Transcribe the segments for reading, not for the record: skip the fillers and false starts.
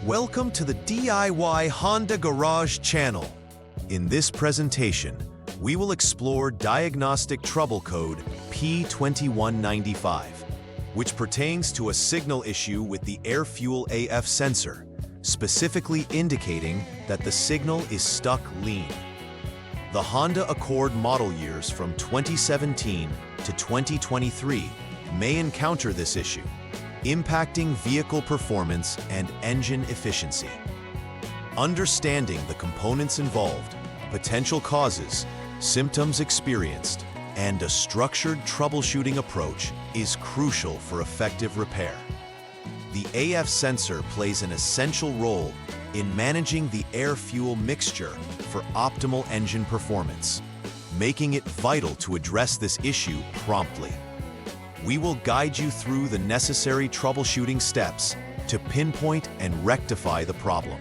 Welcome to the DIY Honda Garage channel. In this presentation, we will explore Diagnostic Trouble Code P2195, which pertains to a signal issue with the air-fuel AF sensor, specifically indicating that the signal is stuck lean. The Honda Accord model years from 2017 to 2023 may encounter this issue, impacting vehicle performance and engine efficiency. Understanding the components involved, potential causes, symptoms experienced, and a structured troubleshooting approach is crucial for effective repair. The AF sensor plays an essential role in managing the air-fuel mixture for optimal engine performance, making it vital to address this issue promptly. We will guide you through the necessary troubleshooting steps to pinpoint and rectify the problem.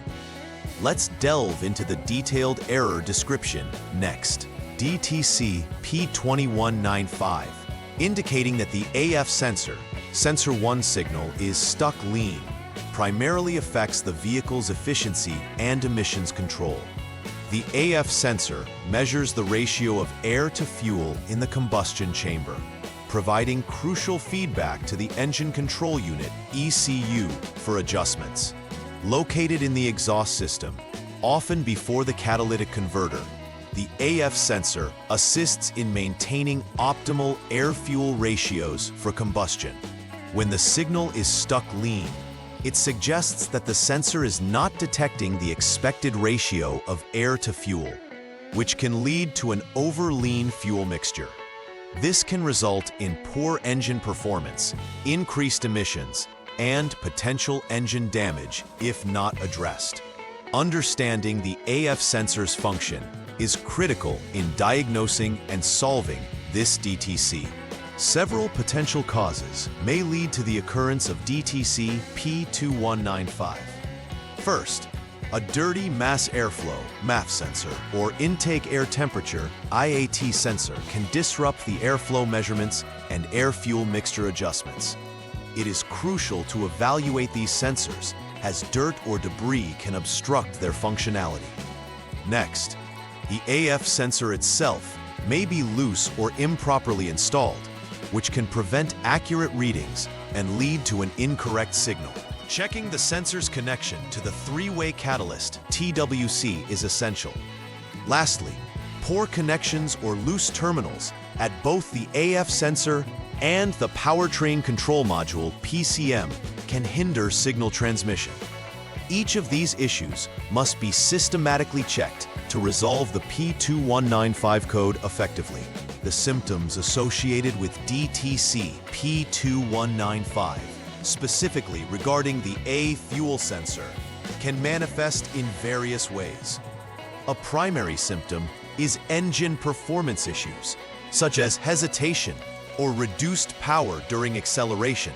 Let's delve into the detailed error description next. DTC P2195, indicating that the AF sensor, Sensor 1 signal, is stuck lean, primarily affects the vehicle's efficiency and emissions control. The AF sensor measures the ratio of air to fuel in the combustion chamber, providing crucial feedback to the engine control unit, ECU, for adjustments. Located in the exhaust system, often before the catalytic converter, the AF sensor assists in maintaining optimal air-fuel ratios for combustion. When the signal is stuck lean, it suggests that the sensor is not detecting the expected ratio of air to fuel, which can lead to an over-lean fuel mixture. This can result in poor engine performance, increased emissions, and potential engine damage if not addressed. Understanding the AF sensor's function is critical in diagnosing and solving this DTC. Several potential causes may lead to the occurrence of DTC P2195. First, a dirty mass airflow (MAF) sensor or intake air temperature (IAT) sensor can disrupt the airflow measurements and air-fuel mixture adjustments. It is crucial to evaluate these sensors, as dirt or debris can obstruct their functionality. Next, the AF sensor itself may be loose or improperly installed, which can prevent accurate readings and lead to an incorrect signal. Checking the sensor's connection to the three-way catalyst, TWC, is essential. Lastly, poor connections or loose terminals at both the AF sensor and the powertrain control module, PCM, can hinder signal transmission. Each of these issues must be systematically checked to resolve the P2195 code effectively. The symptoms associated with DTC P2195, specifically regarding the A fuel sensor, can manifest in various ways. A primary symptom is engine performance issues, such as hesitation or reduced power during acceleration,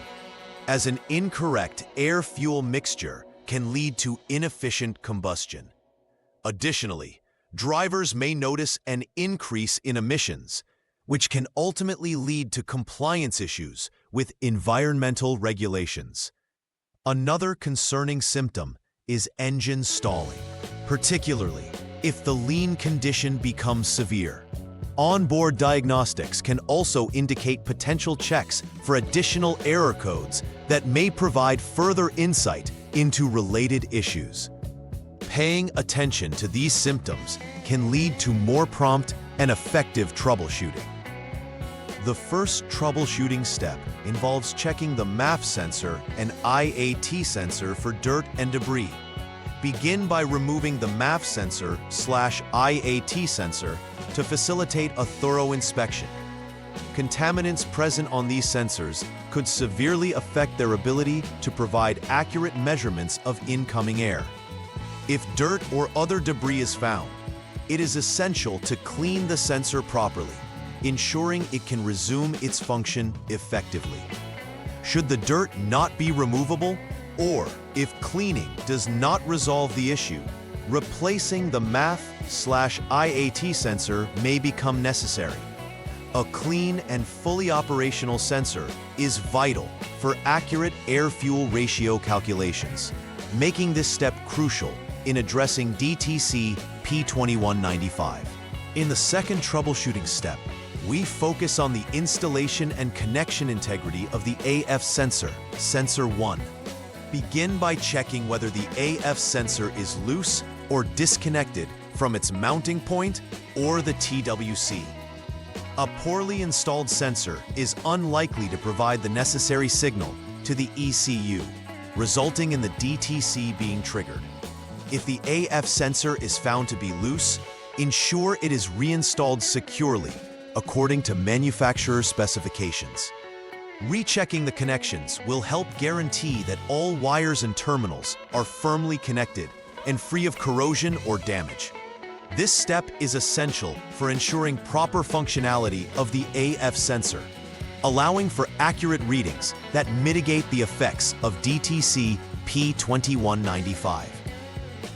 as an incorrect air-fuel mixture can lead to inefficient combustion. Additionally, drivers may notice an increase in emissions, which can ultimately lead to compliance issues with environmental regulations. Another concerning symptom is engine stalling, particularly if the lean condition becomes severe. Onboard diagnostics can also indicate potential checks for additional error codes that may provide further insight into related issues. Paying attention to these symptoms can lead to more prompt and effective troubleshooting. The first troubleshooting step involves checking the MAF sensor and IAT sensor for dirt and debris. Begin by removing the MAF sensor/IAT sensor to facilitate a thorough inspection. Contaminants present on these sensors could severely affect their ability to provide accurate measurements of incoming air. If dirt or other debris is found, it is essential to clean the sensor properly, ensuring it can resume its function effectively. Should the dirt not be removable, or if cleaning does not resolve the issue, replacing the MAF/IAT sensor may become necessary. A clean and fully operational sensor is vital for accurate air-fuel ratio calculations, making this step crucial in addressing DTC P2195. In the second troubleshooting step, we focus on the installation and connection integrity of the AF sensor, Sensor 1. Begin by checking whether the AF sensor is loose or disconnected from its mounting point or the TWC. A poorly installed sensor is unlikely to provide the necessary signal to the ECU, resulting in the DTC being triggered. If the AF sensor is found to be loose, ensure it is reinstalled securely according to manufacturer specifications. Rechecking the connections will help guarantee that all wires and terminals are firmly connected and free of corrosion or damage. This step is essential for ensuring proper functionality of the AF sensor, allowing for accurate readings that mitigate the effects of DTC P2195.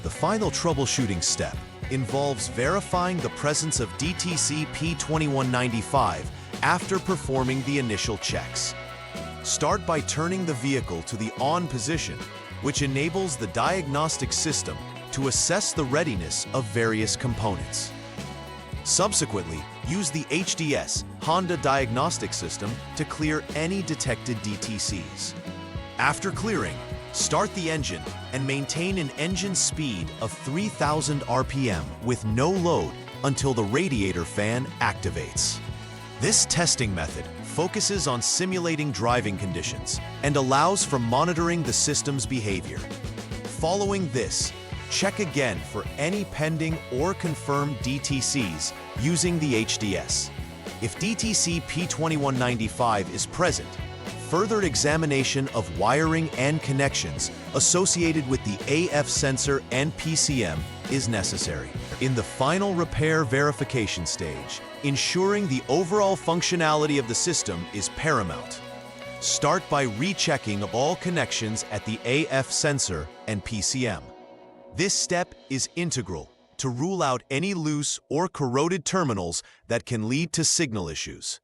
The final troubleshooting step involves verifying the presence of DTC P2195 after performing the initial checks. Start by turning the vehicle to the on position, which enables the diagnostic system to assess the readiness of various components. Subsequently, use the HDS Honda Diagnostic System to clear any detected DTCs. After clearing, start the engine and maintain an engine speed of 3,000 RPM with no load until the radiator fan activates. This testing method focuses on simulating driving conditions and allows for monitoring the system's behavior. Following this, check again for any pending or confirmed DTCs using the HDS. If DTC P2195 is present, further examination of wiring and connections associated with the AF sensor and PCM is necessary. In the final repair verification stage, ensuring the overall functionality of the system is paramount. Start by rechecking of all connections at the AF sensor and PCM. This step is integral to rule out any loose or corroded terminals that can lead to signal issues.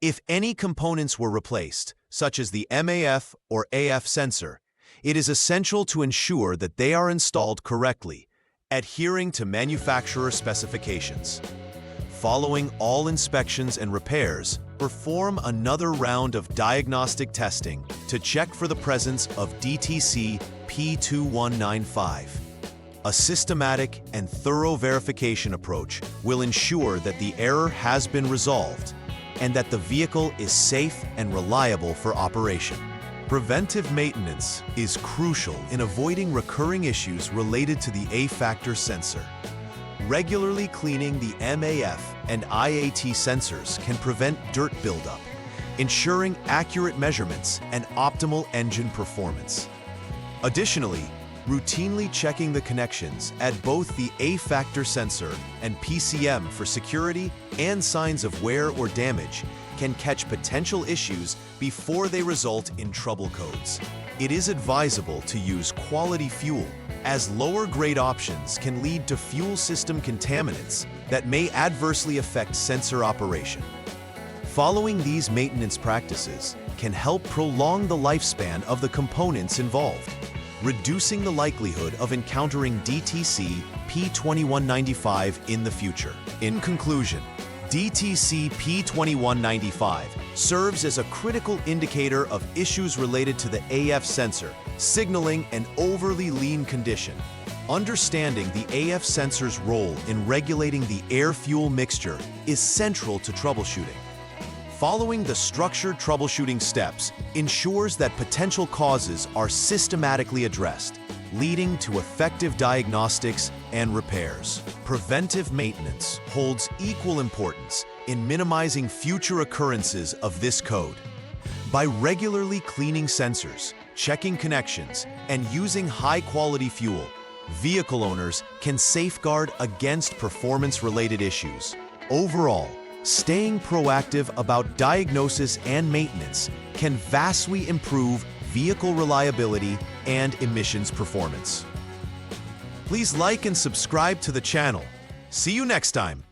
If any components were replaced, such as the MAF or AF sensor, it is essential to ensure that they are installed correctly, adhering to manufacturer specifications. Following all inspections and repairs, perform another round of diagnostic testing to check for the presence of DTC P2195. A systematic and thorough verification approach will ensure that the error has been resolved and that the vehicle is safe and reliable for operation. Preventive maintenance is crucial in avoiding recurring issues related to the A-factor sensor. Regularly cleaning the MAF and IAT sensors can prevent dirt buildup, ensuring accurate measurements and optimal engine performance. Additionally, routinely checking the connections at both the A-factor sensor and PCM for security and signs of wear or damage can catch potential issues before they result in trouble codes. It is advisable to use quality fuel, as lower-grade options can lead to fuel system contaminants that may adversely affect sensor operation. Following these maintenance practices can help prolong the lifespan of the components involved, reducing the likelihood of encountering DTC P2195 in the future. In conclusion, DTC P2195 serves as a critical indicator of issues related to the AF sensor, signaling an overly lean condition. Understanding the AF sensor's role in regulating the air-fuel mixture is central to troubleshooting. Following the structured troubleshooting steps ensures that potential causes are systematically addressed, leading to effective diagnostics and repairs. Preventive maintenance holds equal importance in minimizing future occurrences of this code. By regularly cleaning sensors, checking connections, and using high-quality fuel, vehicle owners can safeguard against performance-related issues. Overall, staying proactive about diagnosis and maintenance can vastly improve vehicle reliability and emissions performance. Please like and subscribe to the channel. See you next time.